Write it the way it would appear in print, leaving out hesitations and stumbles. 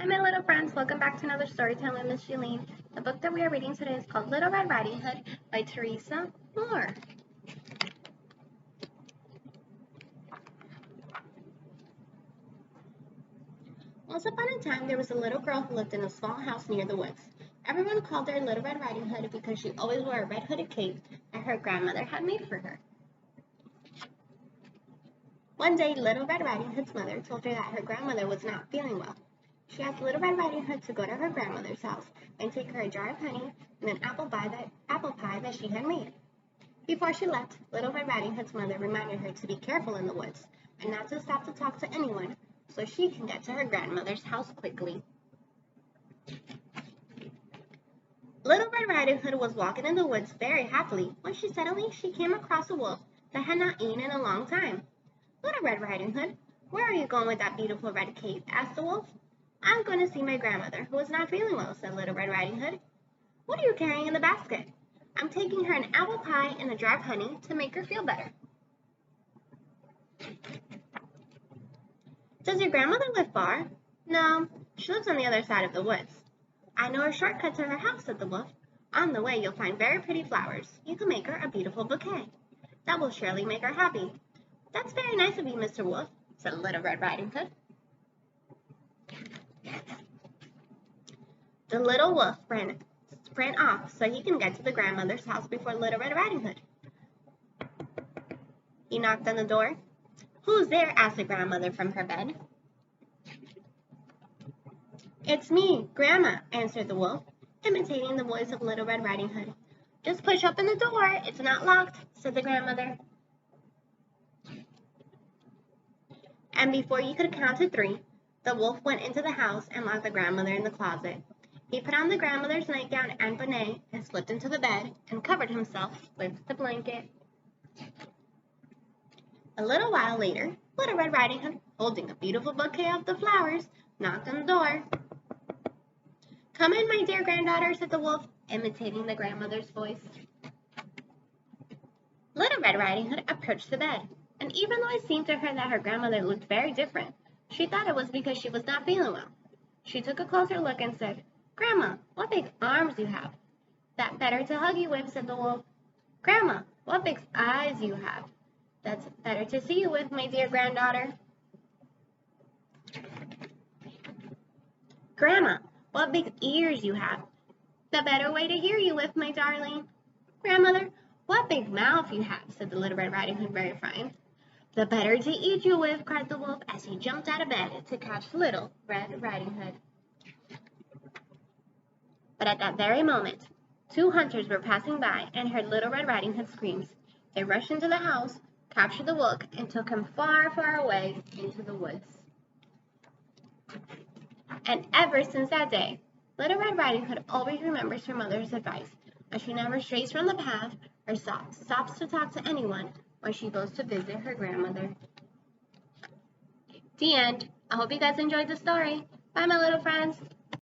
Hi, my little friends. Welcome back to another story time with Miss Julene. The book that we are reading today is called Little Red Riding Hood by Teresa Mlawer. Once upon a time, there was a little girl who lived in a small house near the woods. Everyone called her Little Red Riding Hood because she always wore a red hooded cape that her grandmother had made for her. One day, Little Red Riding Hood's mother told her that her grandmother was not feeling well. She asked Little Red Riding Hood to go to her grandmother's house and take her a jar of honey and an apple pie that she had made. Before she left, Little Red Riding Hood's mother reminded her to be careful in the woods and not to stop to talk to anyone so she can get to her grandmother's house quickly. Little Red Riding Hood was walking in the woods very happily when suddenly she came across a wolf that had not eaten in a long time. Little Red Riding Hood, where are you going with that beautiful red cape? Asked the wolf. I'm going to see my grandmother, who is not feeling well, said Little Red Riding Hood. What are you carrying in the basket? I'm taking her an apple pie and a jar of honey to make her feel better. Does your grandmother live far? No, she lives on the other side of the woods. I know a shortcut to her house, said the wolf. On the way, you'll find very pretty flowers. You can make her a beautiful bouquet. That will surely make her happy. That's very nice of you, Mr. Wolf, said Little Red Riding Hood. The little wolf ran off so he can get to the grandmother's house before Little Red Riding Hood. He knocked on the door. Who's there? Asked the grandmother from her bed. It's me, Grandma, answered the wolf, imitating the voice of Little Red Riding Hood. Just push open the door. It's not locked, said the grandmother. And before you could count to 3, the wolf went into the house and locked the grandmother in the closet. He put on the grandmother's nightgown and bonnet and slipped into the bed and covered himself with the blanket. A little while later, Little Red Riding Hood, holding a beautiful bouquet of the flowers, knocked on the door. Come in, my dear granddaughter, said the wolf, imitating the grandmother's voice. Little Red Riding Hood approached the bed, and even though it seemed to her that her grandmother looked very different, she thought it was because she was not feeling well. She took a closer look and said, Grandma, what big arms you have. That's better to hug you with, said the wolf. Grandma, what big eyes you have. That's better to see you with, my dear granddaughter. Grandma, what big ears you have. The better way to hear you with, my darling. Grandmother, what big mouth you have, said the Little Red Riding Hood, very frightened. The better to eat you with, cried the wolf as he jumped out of bed to catch Little Red Riding Hood. But at that very moment, 2 hunters were passing by and heard Little Red Riding Hood screams. They rushed into the house, captured the wolf, and took him far, far away into the woods. And ever since that day, Little Red Riding Hood always remembers her mother's advice, and she never strays from the path or stops to talk to anyone when she goes to visit her grandmother. The end. I hope you guys enjoyed the story. Bye, my little friends.